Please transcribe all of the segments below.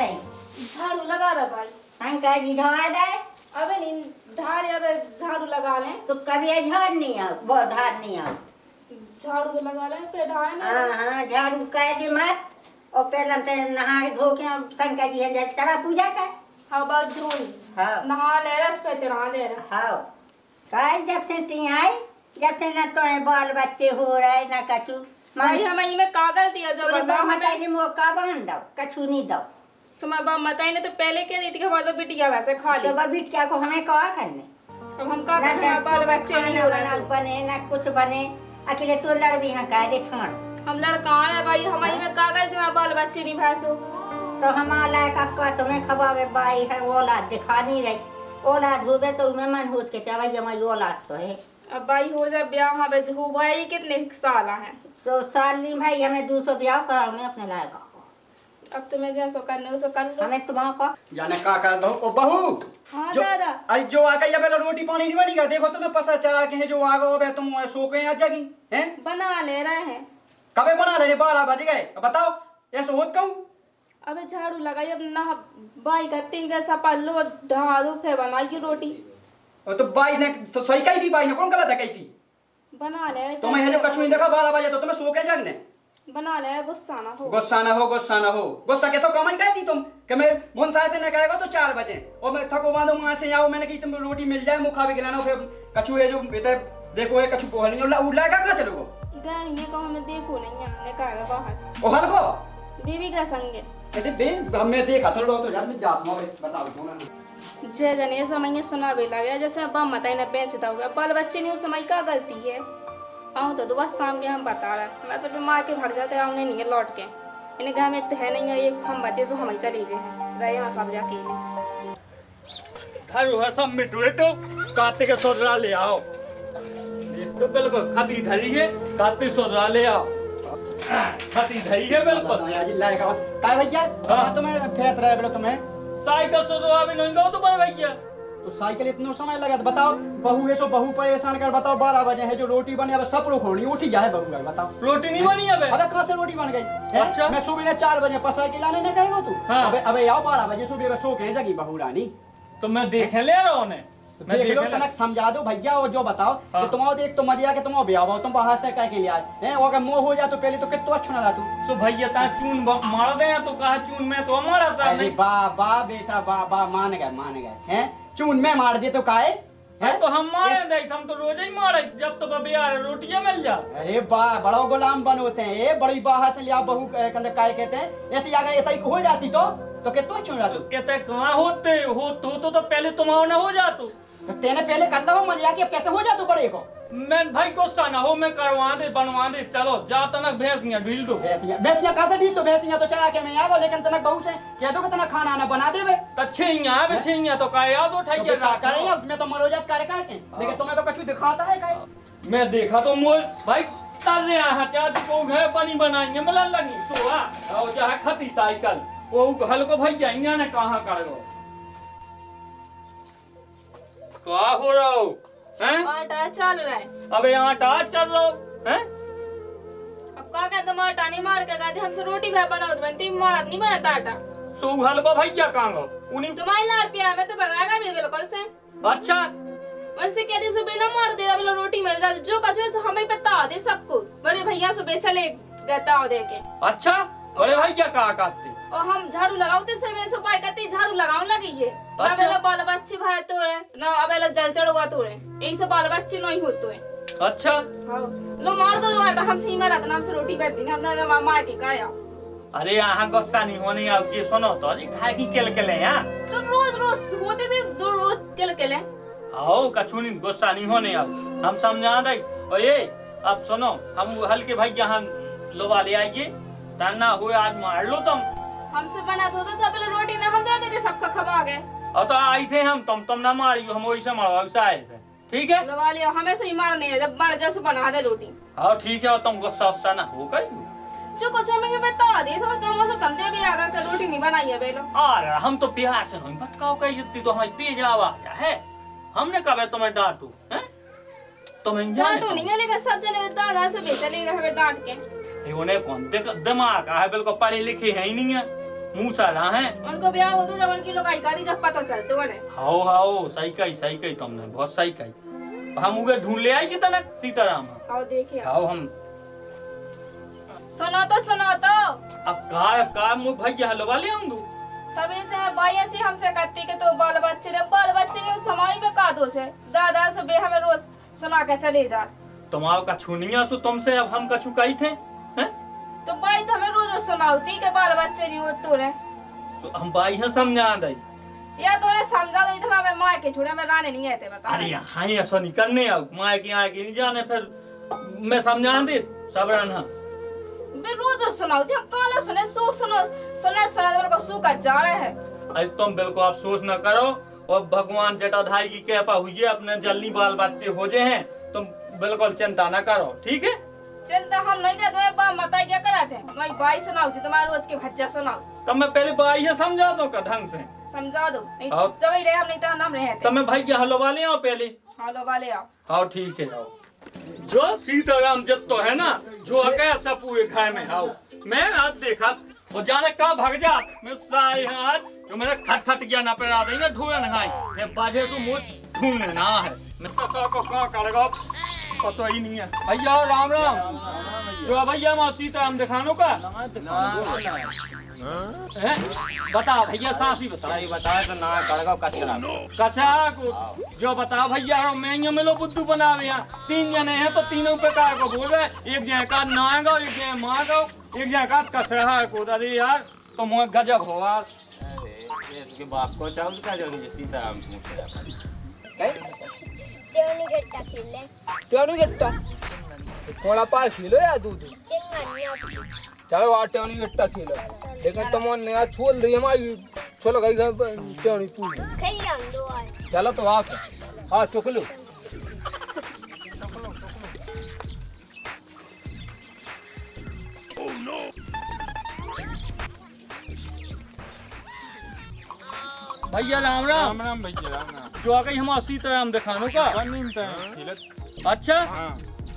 रही? झाड़ू लगा रहा भाई। शंकर जी ढवा दे। अबे नहीं ढाल अबे झाड़ू लगा लें। तो कभी झाड़ नहीं आओ, बहुत झाड़ नहीं आओ। झाड़ू तो लगा लें पे ढाए ना। हाँ झाड़ू कह दी मत। और पहले ते नहा धो के शंकर जी हम चढ़ा पूजा कर। हाँ बात झूल। हाँ नहा ले रहा, इस पे चढ़ा दे रहा। हाँ कह जब से ती आई, जब से न तो बाल बच्चे हो रहे न कछु भाई हमें में कागल दिया जो बता मटाई ने मौका बांध दो, कछु नहीं दो। सुमा बा मताई ने तो पहले क्या दी थी कि हमारा तो बिटिया वैसे खा ली। तो बिटिया को हमें कहा करने। अब हम का करें, हमारे बाल बच्चे नहीं हो रहे हैं। बने ना कुछ बने, अकेले तो लड़ भी हाँ कह दे ठाण। हम लड़का है भाई, हमारी में कागल दी, हमारे बाल बच्चे नहीं भैंसो। तो हमारा का तुम्हें खबावे बाई है औलाद दिखा नहीं रही। औलाद होवे तो मैं मन होत के चाहे हमारी औलाद तो है। अब भाई हो जा ब्याह वहाँ पे हो भाई कितने साल हैं? 100 साल नहीं भाई, हमें 200 ब्याह कराने अपने लायक। अब तुम्हें जैसो करने उसो कर लो। हमें तुम्हारा का जाने का कर दो ओ बहू। हाँ दादा। अरे जो आ गई अब रोटी पानी नहीं बनेगा। देखो तुम्हें पसा चला के है जो आ गए तुम सो गए आज जगी हैं। बना ले रहे हैं। कबे बना ले 12 बज गए। अब बताओ ऐसे होत कहूं। अबे झाड़ू लगाई अब ना बाई करते हैं कैसा पल्लो ढा दो फिर बनाई रोटी। और तो बाई ने तो सही कही थी, बाई ने कौन गलत है कही थी। बना ले रहे तुम्हें है जो कछु नहीं देखा 12 बजे तो तुम्हें सो के जगने। बना ले रहे, गुस्सा ना हो। गुस्सा ना हो, गुस्सा ना हो। गुस्सा के तो कमाई कहती तुम कि मैं मुन साथ न करेगा तो 4 बजे और मैं थको बांधो वहां से आओ। मैंने कही तुम रोटी मिल जाए मुखा भी खिलाना। फिर कछु है जो बेटे देखो है कछु पोहल नहीं उड़ लाएगा कहां चलोगो। गए ये को हमें देखो नहीं हमने कहा बाहर ओ हलको बीवी का संगे अरे बे हमें देखा थोड़ा तो यार मैं जात में बताओ कौन जय जने समय सुना भी लगे जैसे अब मताई ने बेचता हुआ बाल बच्चे नहीं उस समय का गलती है। आऊँ तो बस शाम के हम बता रहे हैं मैं तो मार के भाग जाते आऊँगे नहीं है लौट के इन्हें गाँव में एक तो है नहीं है एक हम बच्चे सो हम चली जाए रहे यहाँ सब जाके धरू है सब मिटवेटो कार्तिक के सोदरा ले आओ। ये तो बिल्कुल खती धरी है, कार्तिक सोदरा ले आओ। खती धरी है बिल्कुल। आज लाएगा काय भैया तुम्हें फेत रहे बोलो तुम्हें साइकिल सोदरा भी नहीं गो तो बड़े भैया। तो साइकिल इतना समय लगा तो बताओ। बहू है सो बहू परेशान कर बताओ 12 बजे है जो रोटी बनी अब सब लोग होनी उठी जाए बहू है बताओ। रोटी नहीं बनी अबे। अबे कहां से रोटी बन गई। अच्छा मैं सुबह 4 बजे पसा के लाने न करेगा तू। हाँ। अबे अबे आओ 12 बजे सुबह सो के जगी बहू रानी। तो मैं देखे ले रहा हूँ मैं देख लो तनक समझा दो भैया और जो बताओ कि तुम्हारा एक तो मरिया के तुम ब्याह हो तुम बाहर से कह के लिया है और अगर मोह हो जा तो पहले तो कितना अच्छा ना रहा तू। सो भैया ता चून मार दे तो कहा चून में तो मारा था अरे बा बेटा बा मान गए हैं चून में मार दिए तो काहे है तो हम मारे दे हम तो रोज ही मारे जब तो बबिया रोटियां मिल जा। अरे बड़ा गुलाम बन होते हैं ये बड़ी बाहर से लिया बहू कंदे काय कहते हैं ऐसे अगर ये हो जाती तो कितना अच्छा रहा तू। कहते कहाँ होते हो तो पहले तुम ना हो जा तू तो तेने पहले कर लो मरिया के अब कैसे हो जा तू बड़े को। मैं भाई गुस्सा ना हो मैं करवा दे बनवा दे चलो जा तनक भैंसियां ढील दो। भैंसियां कहाँ से ढील दो भैंसियां तो चढ़ा के मैं आ गो लेकिन तनक बहू से कह दो कि तनक खाना ना बना देवे तो छेइयां तो का याद उठाई के क्या करेंगे मैं तो मरोजात कार्य करके लेकिन तुम्हें तो कुछ दिखाता है काय। मैं देखा तो मोर भाई तर रहे हैं चार को घर बनी बनाएंगे मला लगी सोआ और जा खती साइकिल वो हल्को भाई जाएंगे ना कहां करो क्या हो रहा हो हैं। आटा चल रहा है। अबे आटा चल रहा हो हैं। अब का कहते तुम आटा नहीं मार के कहते हमसे रोटी भी बनाओ तो बनती मार नहीं बनाता आटा। सो हल्को भैया कहां गो उन्हीं तुम्हारी लाड़ प्यार में तो भगाएगा भी बिल्कुल से। अच्छा वैसे कह दे सुबह ना मार दे बोलो रोटी मिल जाती जो कछु हमें बता दे सबको बड़े भैया सुबह चले गता दे के। अच्छा बड़े भैया कहा कहते और हम झाड़ू लगाते समय सुबह कहते झाड़ू लगाने लगी है। अच्छा। अबेला बाल बच्चे भाई तो है ना अबेला जल चढ़वा तो है यही सब बाल बच्चे नहीं होते हैं। अच्छा हाँ लो मार दो आटा हम सीमा रात नाम से रोटी बैठती ना अपना मार के काया। अरे यहाँ गुस्सा नहीं होने अब ये सुनो तो अरे खाए की केले यहाँ तो रोज रोज होते थे दो रोज केले आओ कछु नहीं गुस्सा नहीं होने अब हम समझा दे। और ये अब सुनो हम हल्के भाई यहाँ लोबा ले आइए तना हुए आज मार लो तुम हमसे बना तो पहले रोटी ना हम दे देते सबका खबा गए और तो आई थे हम तुम ना मारियो हम वैसे मारो से ठीक है लगा लिया हमें से ही मारने है जब मर जैसे बना दे रोटी। हाँ ठीक है और तुम गुस्सा उस्सा ना हो गई जो कुछ हमें बता दे तो तुम उसे कंधे भी आकर के रोटी नहीं बनाई है बेलो। अरे हम तो प्यार से नहीं भटकाओ कही जुत्ती तो हमारी तेज आवाज है हमने कब तुम्हें डांटू है तुम्हें डांटू नहीं है लेकिन सब जने दादा से बेचले हमें डांट के उन्हें कौन दिमाग है बिल्कुल पढ़े लिखे है ही नहीं है मुंह सा रहा है। उनको ब्याह हो तो जब उनकी लोग आई जब पता चलते बने। हाओ सही कही तुमने, बहुत सही कही। हम उगे ढूंढ ले आएगी तनक सीताराम। आओ देखिए। आओ हम सुनो तो अब कार मुँह भैया हलवा ले हम दू सभी से भाई ऐसे हमसे कहती कि तो बाल बच्चे ने उस समय में का दोष है। दादा से बे हमें रोज सुना के चले जा। तुम्हारा का छुनिया सु तुमसे अब हम कछु कही थे हैं? तो भाई तो हमें रोज सुनाती के बाल बच्चे नहीं हो तूने। तो हम भाई हैं समझा दे या तूने समझा दो इतना मैं माँ के छोड़े में राने नहीं आते बता। अरे हाँ ऐसा नहीं करने आओ माँ की यहाँ की नहीं जाने फिर मैं समझा दे सबरन हाँ मैं रोज सुनाती हम काला सुने मेरे को सू का जा रहे हैं। अरे तुम बिल्कुल अफसोस न करो और भगवान जटाधारी की कृपा हुई है अपने जल्दी बाल बच्चे हो जाए हैं। तुम बिल्कुल चिंता न करो ठीक है। चिंता हम नहीं करते बाप माता क्या कराते हैं मैं भाई सुनाती तुम्हारे रोज के भज्जा सुनाओ। तब मैं पहले भाई है समझा दो का ढंग से समझा दो नहीं जब ही रहे हम नहीं तो हम रहे थे। तब मैं भाई हलो वाले आओ पहले हलो वाले आओ ठीक है आओ। जो सीताराम जब तो है ना जो कैसा पूरे घर में आओ मैं आज देखा वो जाने कहाँ भाग जा मैं साई आज जो मेरे खट गया ना पेरा देंगे ढूंढ नहाई मैं बाजे तो मुझ ढूंढने ना है मैं ससा को कहाँ करेगा पता ही नहीं है। भैया राम जो भैया माँ सीताराम दिखानो का बताओ भैया सासी बताए तो ना कड़गा कचरा को जो बताओ भैया मैं मिलो बुद्धू बनावे यहाँ 3 जने हैं तो तीनों पे काय को बोल रहे एक जने का ना गाओ एक जने माँ गाओ एक जने का कचरा को अरे यार तो मुझे गजब हो यार इसके बाप को चावल का जो सीताराम टेवनी गट्टा थोड़ा पार खेलो या दूध चलो आ टेवनी गट्टा खेलो लेकिन तुम नया छोड़ दी हमारी छोड़ गई टेवनी पूरी चलो तो आप हाँ चुक लो भैया राम भैया राम जो आ गई हम सीताराम दिखानो का अच्छा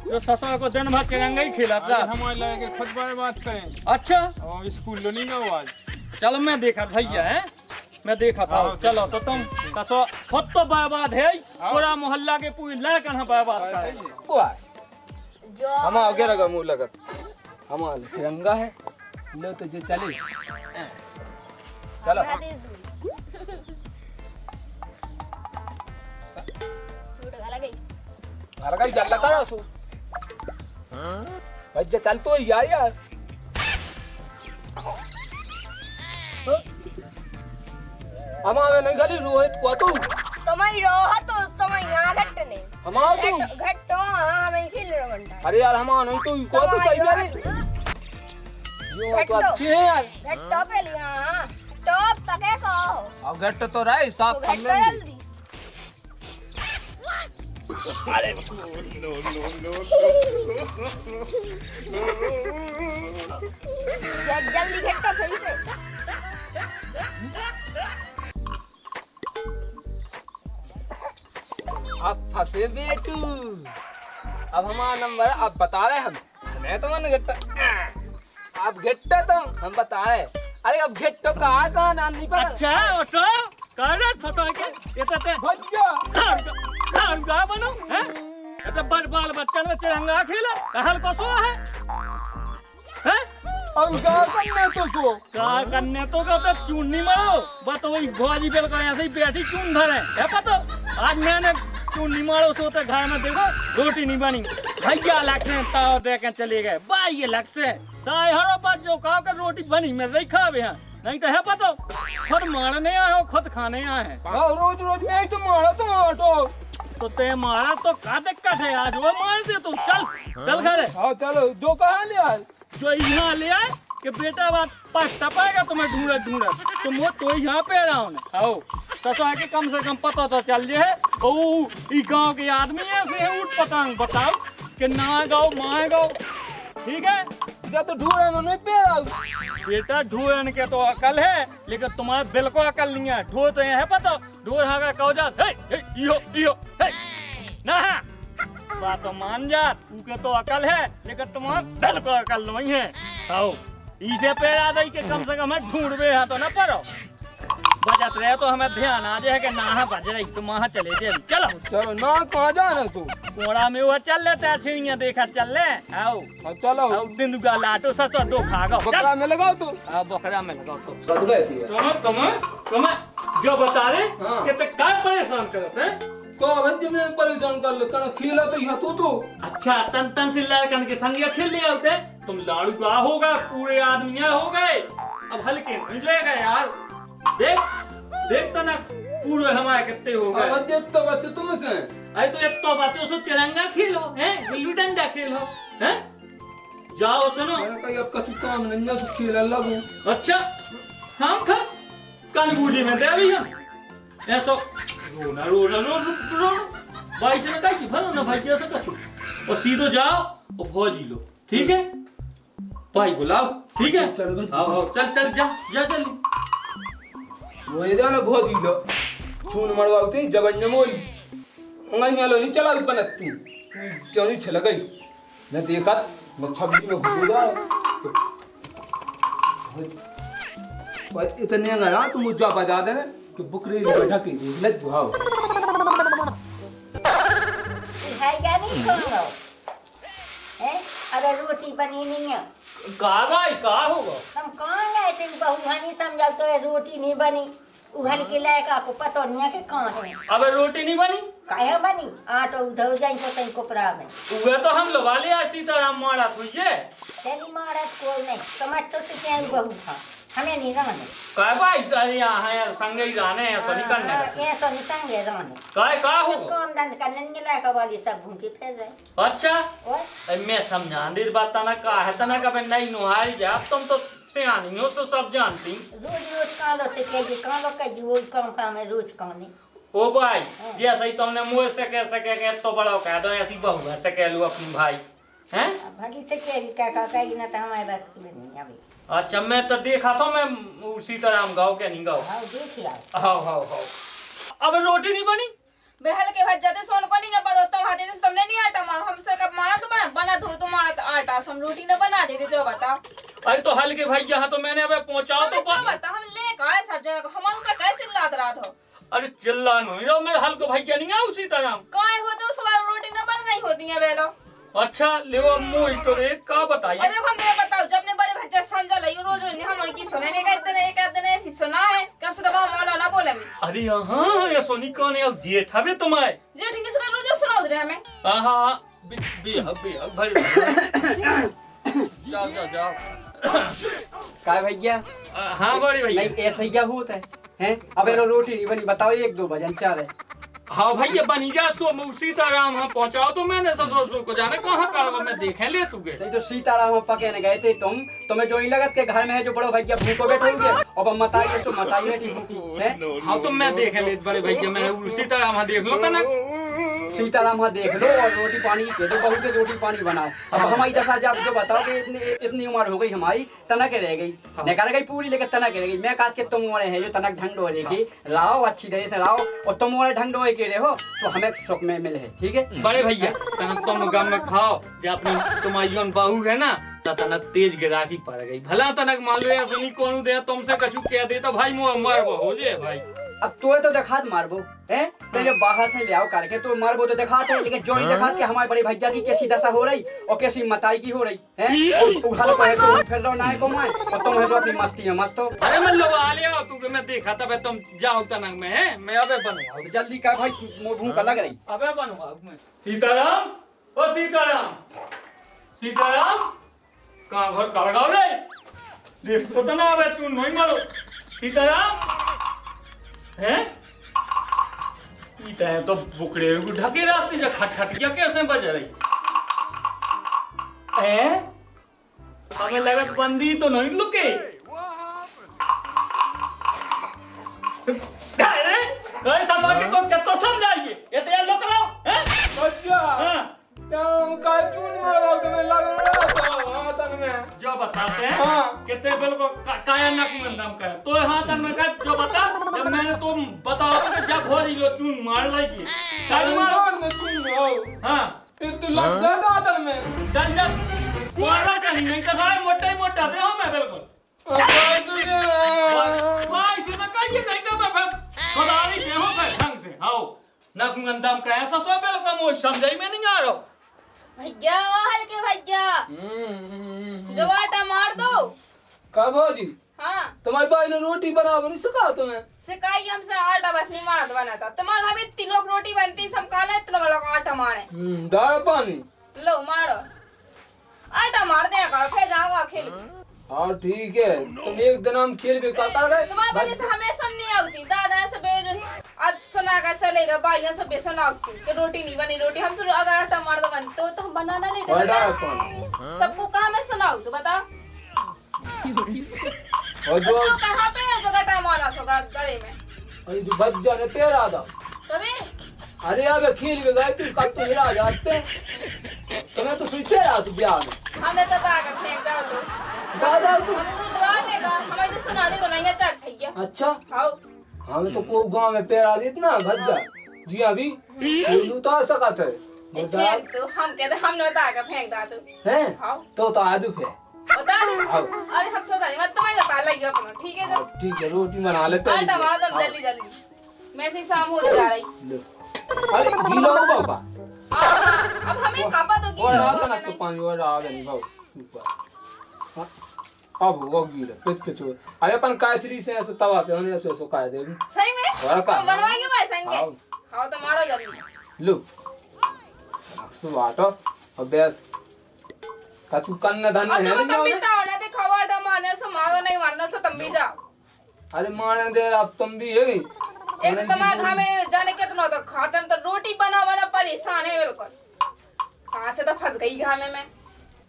जो ससा को दिन भर तिरंगा ही खेला था हमारे लगे खुद बात करें अच्छा और स्कूल लो नहीं गया आज चलो मैं देखा भैया है मैं देखा था चलो तो तुम खुद तो बर्बाद है पूरा मोहल्ला के पूरी लड़कन बर्बाद करे हम आगे लगा मुँह लगा हमारा तिरंगा है लो तो जो चले चलो लगा जल्ला करा सो भैया चल तो यार हमारे नहीं गली रोहित को तू तुम्हारी रोह तो तुम्हारी यहाँ घट नहीं हमारा तू घट तो हाँ मैं खेल रहा घंटा अरे यार हमारा नहीं तो को तो सही है यो तो अच्छे है यार घट तो पहले हाँ टॉप तक है को अब घट तो रहे साफ कर ले जल्दी अरे जल्दी घट तो सही से अब फंसे बेटू अब हमारा नंबर अब बता रहे हमें तो मन घट्टा आप घट्टा तो हम बता रहे अरे अब घट्टो कहाँ नाम नहीं पता अच्छा ऑटो कर फटो के ये तो भैया खान का बनो हैं ये तो बाल बच्चा में तिरंगा खेला कहल को सो है हैं हम क्या करने तो सो क्या करने तो का चून नहीं मारो बस वही भोजी बेल का ऐसे ही बैठी चून धरे है पता आज मैंने चून नहीं मारो सोते घर में देखो रोटी नहीं बनी भैया लक्ष्य ताव दे के चले गए भाई ये लक्ष्य ताई हरो बात जो कहा कर रोटी बनी मैं नहीं खावे हैं नहीं तो है पता खुद मारने आए हो खुद खाने आए हैं रोज रोज मैं तो मारा तो ऑटो तो ते मारा तो का दिक्कत है आज वो मार दे तू चल घरे हाँ चलो जो कहा ले यार जो यहाँ ले आए कि बेटा बात पछता पाएगा तुम्हें ढूंढे तो मैं तो यहाँ पे रहा हूँ आओ तो आके कम से कम पता तो चल जे है ई गांव के आदमी ऐसे है उठ पतंग बताओ कि ना गाओ माँ गाओ ठीक है क्या तो ढूंढे नहीं पे बेटा ढूंढने के तो अकल है लेकिन तुम्हारे बिल्कुल अकल नहीं है ढूंढ तो है पता ढूंढ हाँ कहो जात इहो ना बात तो मान जात तू के तो अकल है लेकिन तुम्हारा बिल्कुल अकल नहीं है आओ इसे पेड़ा दई के कम से कम ढूंढबे यहाँ तो न पड़ो बजत रहे तो हमें ध्यान आ जाए कि ना बज रही तुम वहाँ चले जाए चलो चलो ना कहाँ जाना तू कोड़ा में वो चल लेते हैं छिड़ियाँ देखा चल ले आओ चलो दिन दुगा लाटो सा तो दो खागा बकरा में लगाओ तू बकरा में लगाओ तो कट गए थी तुम जो बता रहे हाँ। कि ते क्या परेशान करते हैं तो अब तुम्हें परेशान कर लो तना खीला तो यहाँ तू अच्छा तन तन से लड़कन के संग खेल लिया होते तुम लाड़ू का होगा पूरे आदमियां हो गए अब हल्के मिलेगा यार देख देख तो ना पूरे हमारे कितने हो गए अब देख तो बच्चे तुमसे अरे तो एक तो बात है चिरंगा खेलो हैं गिल्ली डंडा खेलो हैं जाओ सुनो मैंने कहा अब कछु काम नहीं है खेला लगू अच्छा हम खा कल बूझे में दे अभी हम ऐसा रोना रोना रोना भाई से कहीं की फलो ना भाई जैसा कछु और सीधो जाओ और भौजी लो ठीक है भाई बुलाओ ठीक है आओ चल चल जा जा जल्दी वो ये जाना बहुत ही लो चून मरवाऊ थी जबन जमोल अंगन लो नहीं चला बनती तो नहीं चला गई मैं देखा मैं छब्बी में घुस गया भाई इतने गया तुम मुझे बजा देना कि बुकरी बैठा के लग जाओ है क्या नहीं खाओ हैं अरे रोटी बनी नहीं है का भाई का होगा हम कहाँ गए थे बहू हनी समझा तो रोटी नहीं बनी उहल के लायका को पता नहीं है कि कहाँ है अब रोटी नहीं बनी काहे बनी आटा उधर जाई तो तई कोपरा में उहे तो हम लोग वाले सीताराम मारा तुझे तेरी महाराज कोई नहीं समझ तो क्या बहू था हमें नहीं रहने काय भाई अरे यहाँ यार संगे ही रहने हैं तो निकलने ये तो नहीं संगे रहने काय का हो काम धंधा करने नहीं लायका वाली सब घूमती फिर रहे अच्छा और मैं समझा दे बात तना का है तना का मैं नहीं नुहारी जा अब तुम तो सियानी हो तो सब जानती रोज रोज कालो से कह कालो का जी वो काम काम है रोज काने ओ भाई जैसे ही तुमने मुँह से कह सके के तो बड़ा कह दो ऐसी बहू ऐसे कह लू अपनी भाई हैं भली से क्या कही ना तो हमारे बस में नहीं अभी अच्छा मैं तो देखा तो मैं सीताराम गाँव के नहीं गाँव हाँ देखिए हाँ हाँ हाँ अब रोटी नहीं बनी बेहल के भाई जाते सोन को नहीं का पता तुम हाथे से तुमने नहीं आटा मार हमसे कब मारा तो बना दो तुम्हारा तो आटा हम रोटी न बना देते जो बताओ अरे तो हल के भाई यहाँ तो मैंने अब पहुँचाओ तो जो बता हम ले का सब जगह हम उनका कैसे चिल्लात रहा था अरे चिल्ला नहीं रहो मेरे हल को भाई क्या नहीं आऊ सीताराम काय हो तो सवार रोटी न बन गई होती है बेलो अच्छा ले वो मुँह तो रे का बताइए अरे हम ये बताओ जब ने बड़े भज्जा समझा ले रोज रोज हम उनकी सुने नहीं कहते ने एक दिन ऐसी सुना है कब से दबा मौला ना बोले मैं अरे हाँ ये सोनी कौन है अब जेठ है तुम्हारे जेठ ने सुना रोज सुनाओ दे हमें हाँ भाई जाओ जाओ जाओ काय भैया हाँ बड़ी भैया नहीं ऐसा ही क्या होता है हैं अब ये रोटी नहीं बनी बताओ 1-2 बजन 4 है हाँ भैया बनी जा सो सीताराम हाँ पहुँचाओ तो मैंने ससुर को जाने कहाँ करो मैं देखे ले तू गए तो सीताराम पके गए थे तुम्हें जो ही लगत के घर में है जो बड़ो भैया भूखो बैठोगे और अब मताइए सो मताइए ठीक है हाँ तो मैं देखे ले बड़े भैया मैं सीताराम हाँ देख लो तो ना सीताराम हाँ देख लो और रोटी पानी के दो बहुत रोटी पानी बनाओ अब हमारी दशा जब जो बताओ कि इतनी उम्र हो गई हमारी तनक रह गई निकाल गई पूरी लेकर तनक रह गई मैं काट के तुम उम्र है जो तनक ढंग हो रहेगी लाओ अच्छी तरह से लाओ और तुम उम्र ढंग हो के रहो तो हमें सुख में मिले है ठीक है बड़े भैया तनक तुम गम में खाओ जो अपनी तुम्हारी बहू है ना तनक तेज गिराकी पड़ गई भला तनक मान लो या सुनी कौन दे तुमसे कछु कह दे तो भाई मुँह मरबो हो जे भाई अब तो दिखात मारबो हैं तो जब बाहर से ले आओ करके तो मारबो तो दिखाते हैं लेकिन जो नहीं दिखाते हमारे बड़े भैया की कैसी दशा हो रही और कैसी मताई की हो रही है उठा लो है तो फिर लो ना को मैं और तुम है जो अपनी मस्ती है मस्त हो अरे मैं लो आ लिया तू मैं देखा तब तुम जाओ तनक में है मैं अबे बनवाओ जल्दी का भाई भूख लग रही अबे बनवाओ मैं सीताराम ओ सीताराम सीताराम कहाँ घर का लगाओ रे देख तो ना अबे तू नहीं मारो सीताराम हैं इता है तो बुकड़े को ढके रास्ते जा खटखटिया कैसे बज रही हैं हमें लगत बंदी तो नहीं लुके अरे गए था बाकी तो क्या तो समझाइए ये तो यार लोग रहो हैं अच्छा हां तुम का चून मारो तो मैं लग रहा था तक में जो बताते हैं हाँ। कितने बिल्कुल काया नक में दम का तो हां तक में का जो बता जब मैंने तुम बताओ तो जब हो रही हो चून मार लगी काली मारो में चून मारो हां फिर तो लग गया था तक में चल जा मारा कहीं नहीं तो भाई मोटे मोटे आटा दे हमें बिल्कुल भाई से ना कहिए नहीं ना मैं सदारी दे हो फिर ढंग से आओ ना गंदम का ऐसा सब बिल्कुल मुझे समझ में नहीं आ रहा भैया ओ हल्के भैया जो आटा मार दो कब हो जी हाँ तुम्हारे भाई ने रोटी बना नहीं सिखा तुम्हें सिकाई हमसे आटा बस नहीं मारा बनाता तुम्हारे घर में 3 लोग रोटी बनती सब खा ले तुम लोग आटा मारे डाल पानी लो मारो आटा मार दे करो फिर जाओ खेल हाँ ठीक है तुम एक दिन हम खेल भी करता गए तुम्हारे वजह से हमें सुननी आती दादा से बेर आज सुना कर चलेगा भाइयों से बेसन आती कि रोटी नहीं बनी रोटी हमसे अगर आटा मार दो बन तो हम बनाना नहीं देते सबको कहा मैं सुनाऊ तो बता और जो कहाँ पे है जो गटा मारा सोगा गले में अरे जो बच्चा ने तेरा था तभी अरे अब खेल भी गए तू कब तो हिला जाते तुम्हें तो सुनते रहा तू ब्याह में हमने तो ताकत फेंक दो तो दादा तू हम उतरा देगा हमें तो सुना दे तो नहीं चट भैया अच्छा आओ हमें तो को गांव में पैरा दी ना भज्जा जी अभी तू उतार सका थे फेंक तो हम कहते हमने ताकत फेंक दा तो हैं आओ तो आदू फे बता अरे हम सोचा नहीं मत तुम्हें बता लगी अपना ठीक है जो ठीक है रोटी बना ले पहले आटा मार दो जल्दी जल्दी मैं से शाम हो जा रही लो अरे गीला हो बाबा अब हमें कापा तो और गीला आता ना तो पानी और आ गई बाबू अब वो गीला पिच अरे अपन काचरी से ऐसे तवा पे होने ऐसे ऐसे काट देगी सही में और का बनवाएंगे भाई संगे हां तो मारो जल्दी लो अक्सु आटो और बेस कछु कन्न धन है अब नहीं तुम बिता होने दे खवा मारने से मारो नहीं मारने से तुम भी जाओ अरे मारने दे अब तुम भी है एक तुम्हारे घर में जाने कितना तो खाते तो रोटी बना बना परेशान है बिल्कुल कहाँ से तो फंस गई घर में मैं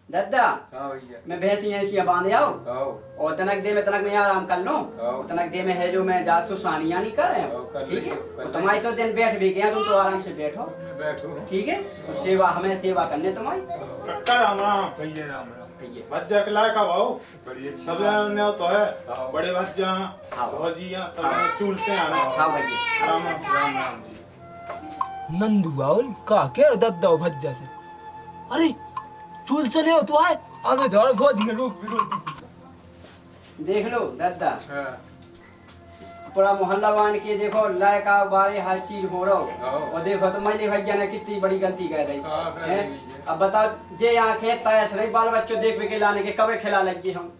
दादा हाँ भैया मैं भैंसी ऐसी बांध आओ आओ और तनक दे में तनक में आराम कर लो आओ। तनक दे में है जो मैं जात को सानिया नहीं कर रहे आओ, कर हैं ठीक है लीजिए, कर तो तुम्हारी तो दिन बैठ भी गया तुम तो आराम से बैठो बैठो ठीक है तो सेवा हमें सेवा करने तुम्हारी राम राम भैया राम राम बच्चा के लायक आओ बड़ी अच्छी सब ने तो है बड़े बच्चा भौजिया सब चूल से आना हाँ भैया राम राम राम जी नंदू आओल का के दद्दा भज्जा से अरे चूल से ले तो आए अबे धर भोज में लोग विरोधी देख लो दादा हाँ पूरा मोहल्ला वान के देखो लायका बारे हर चीज हो रहा हाँ। और देखो तो मैले भैया ने कितनी बड़ी गलती कर दी हाँ, कर हैं? दी है। अब बता जे आंखें तैस रही बाल बच्चों देख के लाने के कबे खिला लगी हम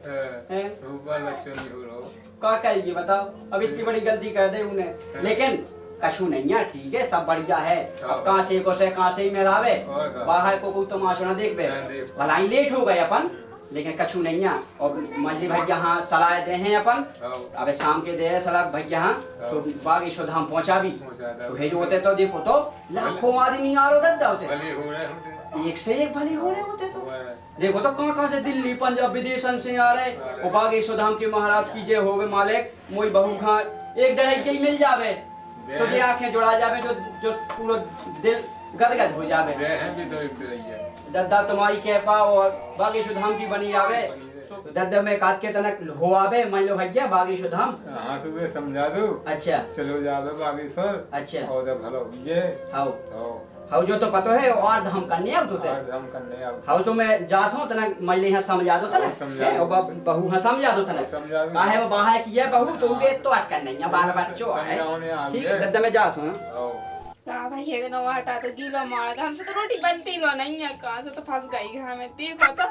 हैं? बाल बच्चों नहीं हो रहा का कहेगी बताओ अब इतनी बड़ी गलती कर दे उन्हें लेकिन कछु नहीं है ठीक है सब बढ़िया है अब कहाँ से को से कहाँ से ही मेरा आवे और का? बाहर को कोई तमाशा ना देख बे हाँ, देख। भलाई लेट हो गए अपन लेकिन कछु नहीं है और मंझली भैया यहाँ सलाह दे हैं अपन आओ। अबे शाम के दे सलाह भैया यहाँ हाँ। बागी धाम पहुँचा भी पहुंचा दो। तो भेजो होते तो देखो तो लाखों आदमी आ रहे दद्दा होते भले हो रहे होते एक से एक भले हो रहे होते तो हुआ है। देखो तो कहाँ कहाँ से दिल्ली पंजाब विदेशन से आ रहे और बागेश्वर धाम के महाराज की जय होवे मालिक मोई बहू खां एक डराई ही मिल जावे तो ये आंखें जुड़ा जावे जो पूरा दिल गदगद हो जावे दे हैं भी तो एक रही दद्दा तुम्हारी कृपा और बागेश्वर धाम की बनी आवे तो दद्दा में काट के तनक हो आवे मान लो भैया बागेश्वर धाम हाँ सुबह समझा दो अच्छा चलो जावे बागेश्वर अच्छा और तो भलो ये हाउ आओ हाउ जो तो पता है और धाम करने आओ तो और हम करने आओ हाउ तो मैं जात हूँ तना मैले यहाँ समझा दो तना समझा दो। और बहू हाँ समझा दो तना समझा दो। काहे वो बाहर की है बहू तो उगे तो अटकन नहीं है बाल बच्चों है समझाओने आ ठीक गए। है दद्दा मैं जात हूँ आओ कहा भाई ये दिन आटा तो गीला मार गया हमसे तो रोटी बनती लो नहीं है कहाँ से तो फंस गई घर में देखो तो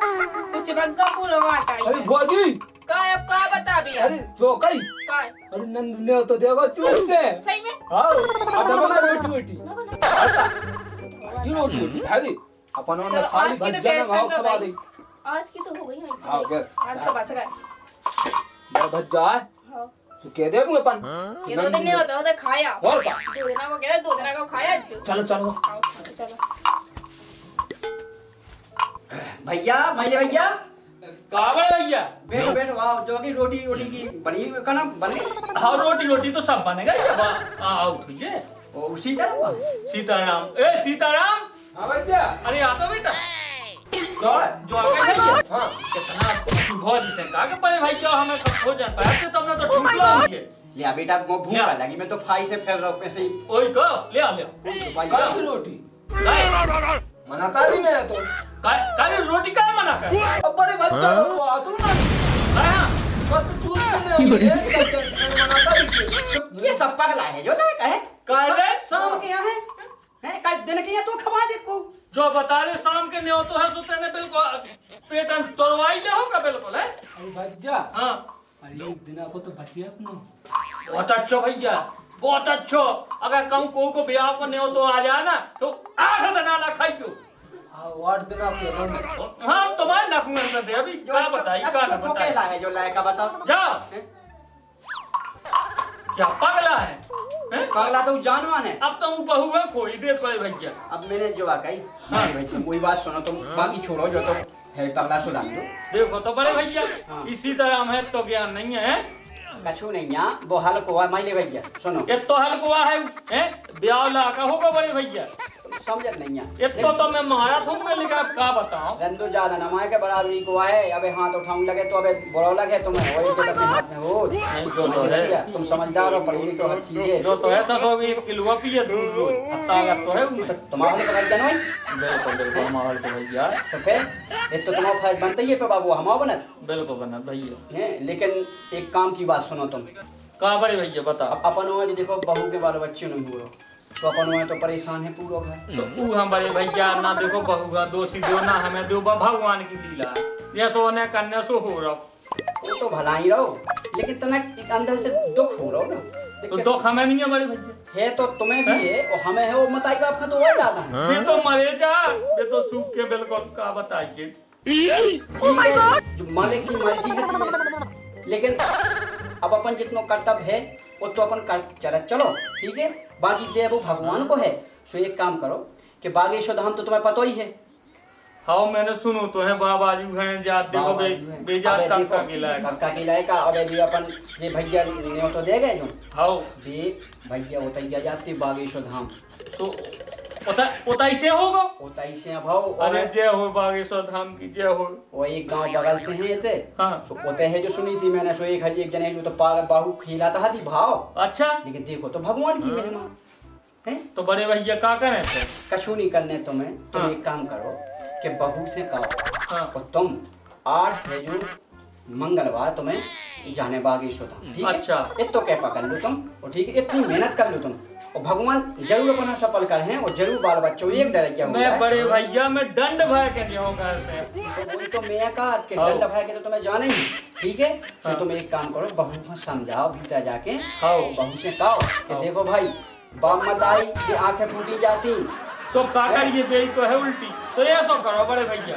कुछ बग्गा पूरा आटा ही अरे है। भौजी का अब का बता भी अरे जो कई का अरे नंदू ने तो देखो चूल से सही में आओ अब बना रोटी रोटी ये रोटी रोटी खा दे अपन ने चलो, खाली आज की तो भज्जा ना टेंशन भाव तो खवा गई। दे आज की तो हो गई है हाँ, बस। आज तो बच गए मेरा भज्जा है हाँ। तो कह दे मुझे अपन ये 2 दिन नहीं होता होता खाया और का 2 दिन को कहते 2 दिन को खाया जो चलो चलो आओ, चलो भैया मैले भैया काबड़ भैया बैठो बैठो आओ जो की रोटी रोटी की बनी का ना बने हाँ रोटी रोटी तो सब बनेगा आओ भैया और उसी तरह सीताराम ए सीताराम हाँ भज्जा अरे आ तो बेटा कौन जो आ गए भैया हाँ कितना भौज से कहा कि बड़े भाई क्या हमें हो जाता है तुमने तो ठीक ला लिया बेटा वो भूख लिया। लगी मैं तो फाई से फैल रहा हूँ पैसे ही ओए तो ले आ ले तो कल भैया की रोटी काय मना कर दी मैंने तो काय रोटी का मना कर अब बड़े भज्जा को आ तू ना बस तू में ये सब पगला है जो ना कहे काहे शाम के यहाँ है कल दिन के यहाँ तो खवा दे को जो बता रहे शाम के न्यो तो है सो तेने बिल्कुल पेटन तोड़वाई ले होगा बिल्कुल है अरे बच्चा हाँ अरे एक दिन आपको तो बचिया तुम बहुत अच्छा भैया बहुत अच्छो अगर कहूँ को ब्याह को न्यो तो आ जाए ना तो 8 दिन आला खाई क्यों वार्ड दिन आपको हाँ तुम्हारे नखुन में दे अभी क्या बताई क्या न बताई है जो लायका बताओ जाओ क्या पगला है पगला तो जानवर है अब तो बहू है कोई देर पड़े भैया अब मैंने जो कही भाई तुम कोई बात सुनो तुम बाकी छोड़ो जो तो है पगला सुना दो देखो तो बड़े भैया इसी तरह हमें तो ज्ञान नहीं है कछु नहीं यहाँ वो हल को है माइले भैया सुनो ये तो हल्कुआ है ब्याह ला का होगा बड़े भैया समझ नहीं यहाँ ये तो मैं मारा था लेकिन अब क्या बताऊं रंदो ज्यादा नमाए के बराबरी को है अबे हाथ उठाऊं लगे तो अबे बुरा लगे तुम्हें वही तो अपने हाथ में हो नहीं जो तो है तुम समझदार हो पढ़ी लिखी हो हर चीजें जो तो है तो 1 किलो पिए दूध रोज ताकत तो है उनमें तुम्हारे को भाई जानोई बिल्कुल बिल्कुल हमारे तो भैया तो फिर एक तो तुम्हारा फर्ज बनता ही है पे बाबू हमारा बनत बिल्कुल बना भैया है लेकिन एक काम की बात सुनो तुम कहाँ बड़े भैया बताओ अपन हो देखो बहू के बाल बच्चे नहीं हुए तो अपन हुए तो परेशान है पूरा घर तो हम बड़े भैया ना देखो बहुआ दोषी दो ना हमें दो भगवान की लीला ये सोने करने सो हो रहा वो तो भला ही रहो लेकिन तुम्हें अंदर से दुख हो रहा हो ना तो दुख हमें नहीं है बड़े भैया है तो तुम्हें भी है और हमें है वो मताई का आपका तो और ज्यादा है ये तो मरे जा ये तो सूख के बिल्कुल का बताइए जो मालिक की मर्जी है लेकिन अब अपन जितना कर्तव्य है वो तो अपन कर चलो ठीक है बाकी दे वो भगवान को है सो एक काम करो कि बागेश्वर धाम तो तुम्हें पता ही है हाँ मैंने सुनो तो है बाबा जी हैं जात देखो बेजात कक्का किला का अब भी अपन जे भैया ने तो दे गए जो हाँ बे भैया उतैया जाते बागेश्वर धाम तो उताई से होगा उताई से भाव अरे जय हो बागेश्वर धाम की जय हो वो एक गांव बगल से है ये हाँ सो ओते है जो सुनी थी मैंने सो एक जने जो तो पागल बाहु खिलाता थी भाव अच्छा लेकिन देखो तो भगवान की महिमा है तो बड़े भैया क्या करें फिर कछु नहीं करने तुम्हें तुम हाँ। एक काम करो कि बहू से कहो हाँ और तुम 8 है जो मंगलवार तुम्हें जाने बागेश्वर धाम ठीक है अच्छा इतो क्या पकड़ लो तुम और ठीक है इतनी मेहनत कर लो तुम और भगवान जरूर अपना सफल कर हैं और जरूर बाल बच्चों एक डर क्या मैं बड़े भैया मैं दंड भय के नहीं होगा ऐसे तो वही तो मैं कहा कि दंड भय के तो तुम्हें जाने ही ठीक है तो तुम एक काम करो बहू को समझाओ भीतर जाके बहू से कहो कि देखो भाई बाप मत आई कि आंखें फूटी जाती सो काकर ये बेई तो है उल्टी तो ये सो करो बड़े भैया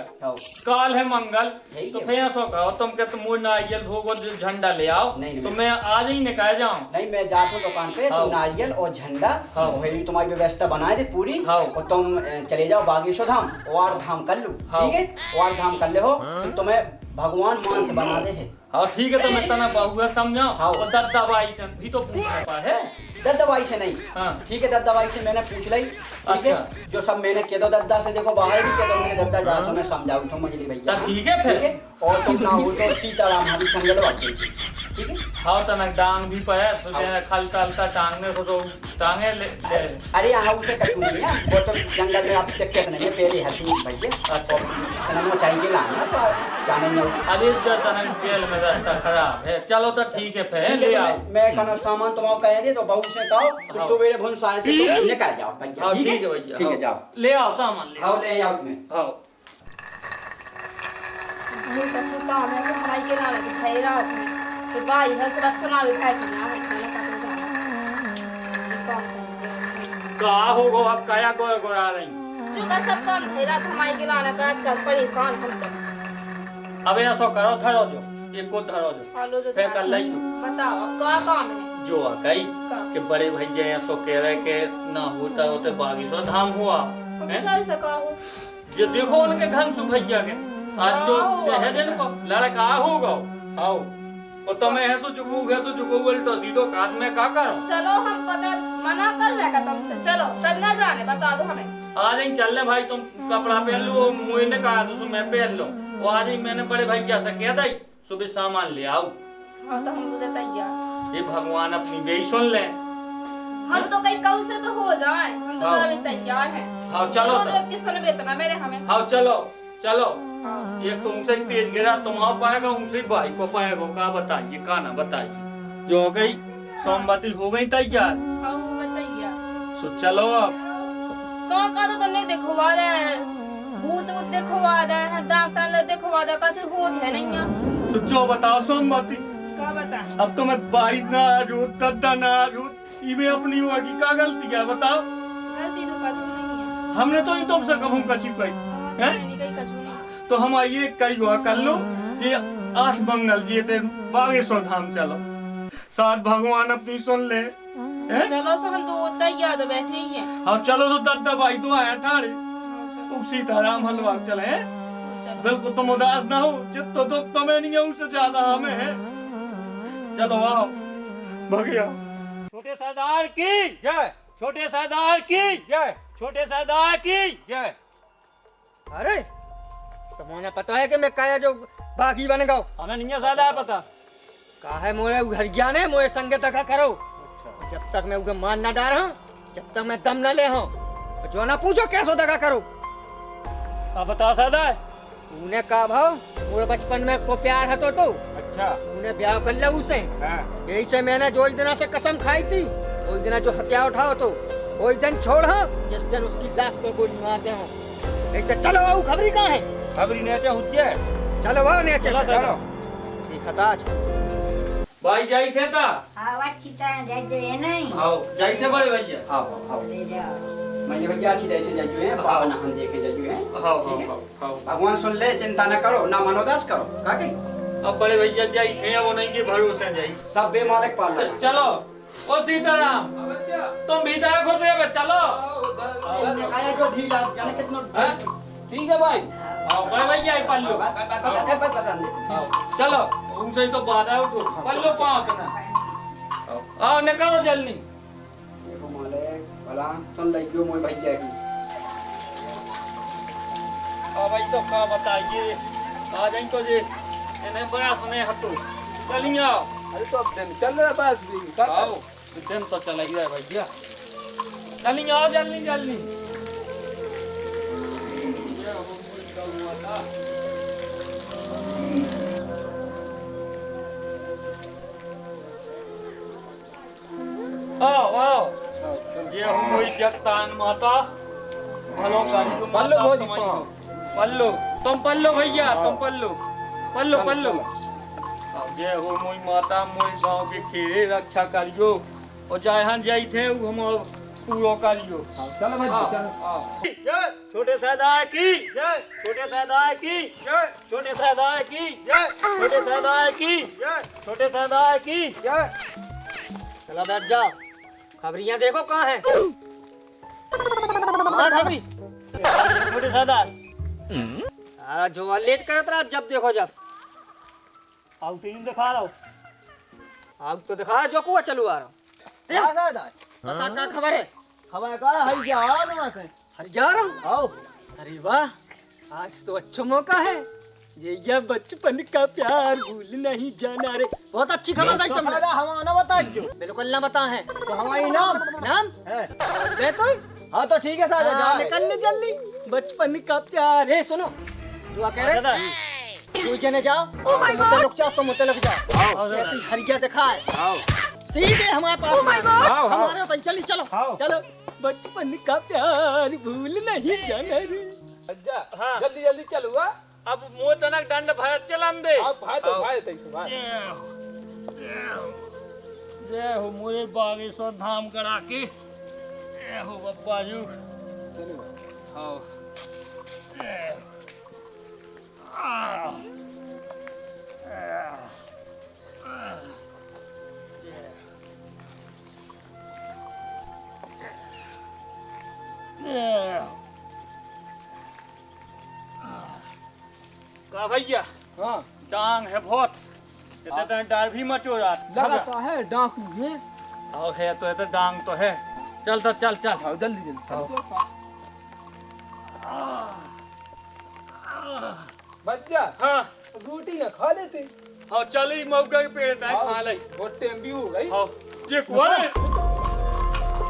काल है मंगल तो फिर सो करो तुम के तुम नारियल भोगो झंडा ले आओ नहीं, तो मैं आज ही निकाल जाऊं नहीं मैं जाता हूँ दुकान पे तो नारियल और झंडा वही तुम्हारी व्यवस्था बना दे पूरी और तुम चले जाओ बागेश्वर धाम वार धाम कर लो ठीक है वार धाम कर ले हो तो तुम्हें भगवान मान से बना दे है हाँ ठीक है तो मैं तना बहुआ समझाओ और दत्ताबाई से भी तो पूछना पा है दत्ताबाई से नहीं हाँ ठीक है दत्ताबाई से मैंने पूछ ली अच्छा जो सब मैंने कह दो दद्दा से देखो बाहर भी कह दो मैंने दद्दा जा तो मैं समझाऊ तो मजली भैया ठीक है फिर और तुम ना हो तो सीताराम हमारी संगल वाली ठीक है हाँ तना डांग भी पे तो खलता हल्का टांगने को तो टांगे ले अरे यहाँ उसे कछु नहीं है वो तो जंगल में आप देखते नहीं है पहले हसी भैया अच्छा तना वो चाहिए लाना जाने में अरे तना तेल में रास्ता खराब है चलो तो ठीक है फिर ले आओ मैं खाना सामान तुम्हारा कह दे तो बहू से कहो तो सवेरे भुन साए से तुम निकल जाओ भैया ठीक है भैया ठीक है जाओ ले आओ सामान ले आओ ले आओ तुम्हें आओ जो कछु काम है से हमारी के ना लगे खैरा होती तो भाई है सब सुना भी खाए ना है खाना का तो जाना का होगो अब काया गोर गोरा रही जो का सब काम खैरा हमारी के लाना कर परेशान हम तो अब ऐसा करो धरो जो एक को धरो जो हेलो जो फिर कर लाई बताओ का काम है जो आ गई कि बड़े भैया ऐसा कह रहे कि ना होता होते बागेश्वर धाम हुआ है सका हो ये देखो उनके घनसु भैया के आज जो है दिन को लड़का होगा आओ और तुम्हें है तो चुकू उल्टो सीधो काट में का करो चलो हम पता मना कर रहा तुमसे चलो चलना जाने बता दो हमें आज ही चलने भाई तुम कपड़ा पहन लो मुझे ने कहा तो मैं पहन लो और आज ही मैंने बड़े भैया से कह दी सुबह सामान ले आओ हाँ तो हम मुझे तैयार ये भगवान अपनी बेई सुन ले हम तो कहीं कल से तो हो जाए हम तो अभी तैयार हैं हाँ चलो रोज की सुन बेतना मेरे हमें हाँ चलो चलो एक तो उनसे तेज गिरा तुम आ पाएगा उनसे भाई को पाएगा का बताइए का ना बताइए जो हो गई सोमवती हो गई तैयार हाँ वो बताइए सो चलो अब कहाँ का तो नहीं देखवा रहे हैं भूत वूत देखवा रहे हैं डॉक्टर ले देखवा रहे कुछ होत है नहीं यहाँ सो जो बताओ सोमवती का बता अब तो मैं भाई नाराज हूँ दद्दा नाराज हूँ इमे अपनी हुआ की क्या गलती है बताओ गलती तो कछु नहीं है हमने तो इन तुमसे कभू कची पाई हैं नहीं कहीं कछु नहीं तो हम ये कई हुआ कर लो ये 8 मंगल जी दिन बागेश्वर धाम चलो साथ भगवान अपनी सुन ले हैं? चलो सो हम तो तैयार तो बैठे ही हैं हम चलो तो दद्दा भाई तो आया ठाड़े सीताराम हलवा चले हैं चलो बिल्कुल तुम उदास ना हो जितना दुख तुम्हें नहीं है उससे ज्यादा हमें है चलो आओ भगिया छोटे सरदार की जय छोटे सरदार की जय छोटे सरदार की जय। अरे तुम्हें पता है कि मैं काया जो बागी बन गया हमें नहीं है सरदार पता का है मोरे घर गया ने मोरे संगे तक करो जब तक मैं उगे मान ना डाल हूं जब तक मैं दम न ले हूं जो ना पूछो कैसो दगा करो अब बता सरदार उन्हें कहा भाव मोरे बचपन में को प्यार है तो अच्छा उन्हें ब्याह कर लिया उसे यही से मैंने जो दिन से कसम खाई थी उस दिन जो हत्या उठाओ तो वो दिन छोड़ हाँ जिस दिन उसकी लाश पर गोली मारते हो ऐसे चलो आओ खबरी कहाँ है खबरी नेचे हुज्जे चलो वाह ने चलो, चलो चलो। ठीक है ताज भाई जाई थे ता हाँ अच्छी तरह दे दे नहीं आओ जाई थे बड़े भैया हाँ हाँ ले जाओ मैं ये भैया अच्छी तरह से जाइए हैं पावन हम देखे जाइए हैं हाँ भगवान सुन ले चिंता न करो ना मनोदास करो का के अब बड़े भैया जाई थे अब नहीं के भरोसे जाई सब बेमालिक पाल रहे हैं। चलो ओ सीताराम तुम भीतर घुस रहे चलो दिखाया जो ढीला जाने कितना हैं? ठीक है भाई आओ बड़े भैया आई पल्लू चलो उनसे ही तो बात है उठो पल्लू पाओ तना आओ निकलो जल्दी देखो मालिक भला सुन ले क्यों मोय भैया की अब भाई तो क्या बताइए आ जाए तो जे इन्हें बड़ा सुने हटो चलिए आओ अरे तो अब दिन चल रहा बस भी आओ दिन तो चला ही रहा है भैया चलिए आओ जल्दी जल्दी आओ आओ ये हम वही जगतान माता भलो गाड़ी को पल्लू माता भौजी, तुम्हारी। पल्लू तुम पल्लू भैया तुम पल्लू पल्लू पल्लू अब ये हो मोई माता मोई गांव के खेरे रक्षा करियो और जहाँ जाई थे वो हम पूरा करियो चलो भाई आओ, चलो आओ। जय छोटे सरदार की जय छोटे सरदार की जय छोटे सरदार की जय छोटे सरदार की जय छोटे सरदार की जय चला बैठ जाओ खबरियां देखो कहाँ है हाँ खबरी छोटे सरदार अरे जो लेट करत रहा जब देखो जब अब फिल्म दिखा रहा हूँ अब तो दिखा जो कुआ चलू आ रहा बता क्या खबर है खबर का है जा रहा ना वहां से हरियार आओ अरे वाह आज तो अच्छा मौका है ये बचपन का प्यार भूल नहीं जाना रे बहुत अच्छी खबर बताई तुमने फायदा हम ना बता जो बिल्कुल ना बता है तो हमारी नाम नाम है गए तो हाँ तो ठीक है सादा जा निकल ले जल्दी बचपन का प्यार है सुनो जो कह रहे तू जने जाओ मुझे रुक जाओ तो मुझे रुक जाओ जैसे हरिया दिखा है सीधे हमारे पास हमारे पास चली चलो चलो बचपन का प्यार भूल नहीं जाना रे हाँ। जल्दी जल्दी चलो हाँ अब मुँह तनक दंड भरत चलन दे अब भाई तो भाई तैसे भाई जय हो मोरे बागेश्वर धाम करा के जय हो बप्पा जू हाँ का भैया हाँ डांग है बहुत इतना डर भी मचो रहा लगाता है डाकू है और है तो इतना डांग तो है चल तो चल चल आओ जल्दी जल्दी चलो बच्चा हाँ रोटी ना खा लेते हाँ चल ही मौका के पेड़ तय खा ले बहुत टाइम भी हो गई हाँ ये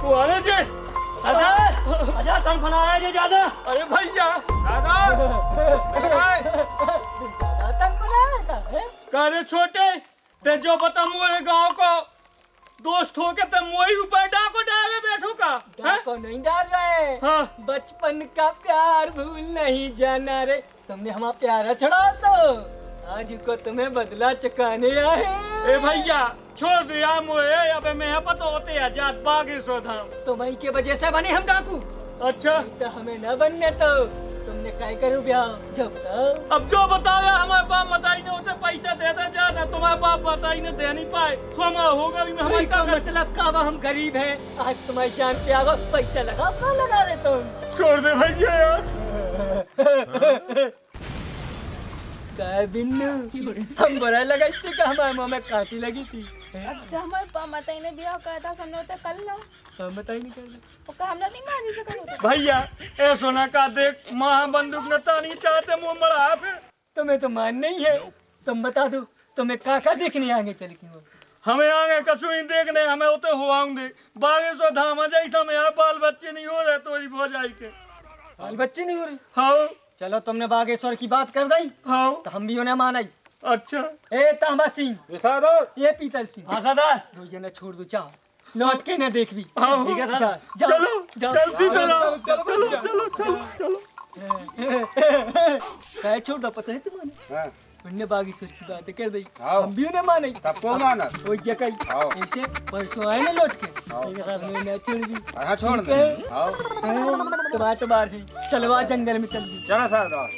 कुआरे जे सरदार आजा तंग फनाया जे ज्यादा। अरे भैया दादा करे छोटे ते जो बता मोरे गांव को दोस्त हो के ते मोई रुपए डाको डाले बैठो का डाको नहीं डाल रहे। हाँ। बचपन का प्यार भूल नहीं जाना रे। तुमने हमारा प्यारा छड़ा तो आज को तुम्हें बदला चुकाने आए। ए भैया छोड़ दिया मोए अबे मैं पता होते आजाद बागेश्वर धाम। तुम्हारी के वजह से बने हम डाकू। अच्छा तो हमें न बनने तो तुमने काय करूँ ब्याह जो बताओ। अब जो बताओ हमारे बाप बताई ने उसे पैसा देता जा ना तुम्हारे बाप बताई ने दे नहीं पाए सोमा होगा भी हमारे का मतलब का हम गरीब हैं। आज तुम्हारी जान पे आवा पैसा लगा अपना लगा दे तुम। छोड़ दे भैया यार। काय बिन्नू हम बड़ा लगा इससे का हमारे मुँह में कांटी लगी थी। अच्छा हमारे बाप माताई ने ब्याह करा था समझो तो कर लो। हम बताई नहीं कर वो का हमने नहीं मानी से करो। भैया ए सोना का देख माँ बंदूक न तानी चाहते मुंह मरा फिर तुम्हें तो मान नहीं है। तुम बता दो तुम्हें काका देखने आगे चल के वो हमें आगे कछु नहीं देखने हमें होते हुआ बागेश्वर धाम जाई था यार बाल बच्चे नहीं हो रहे तोरी भौजाई के। बाल बच्चे नहीं हो रहे। हाँ चलो तुमने बागेश्वर की बात कर दी। हाँ तो हम भी उन्हें माना। अच्छा ए तांबा सिंह सरदार। ये पीतल सिंह। हाँ सरदार। दो जने छोड़ दो चाहो लौट के न देख भी। हाँ ठीक है सरदार। चलो चल सीधा चलो चलो चलो चलो काय छोड़ दो पता है तुम्हें। उन्हें बागेश्वर की बात कर दी हाँ। हम भी उन्हें माने। तब को माना वो जगह हाँ। ऐसे परसों आए ना लौट के। हाँ। हमने न छोड़ दी। हाँ छोड़ दे हाँ तुम्हारे तो बाहर है चलो आज जंगल में चल दी। चलो सरदार।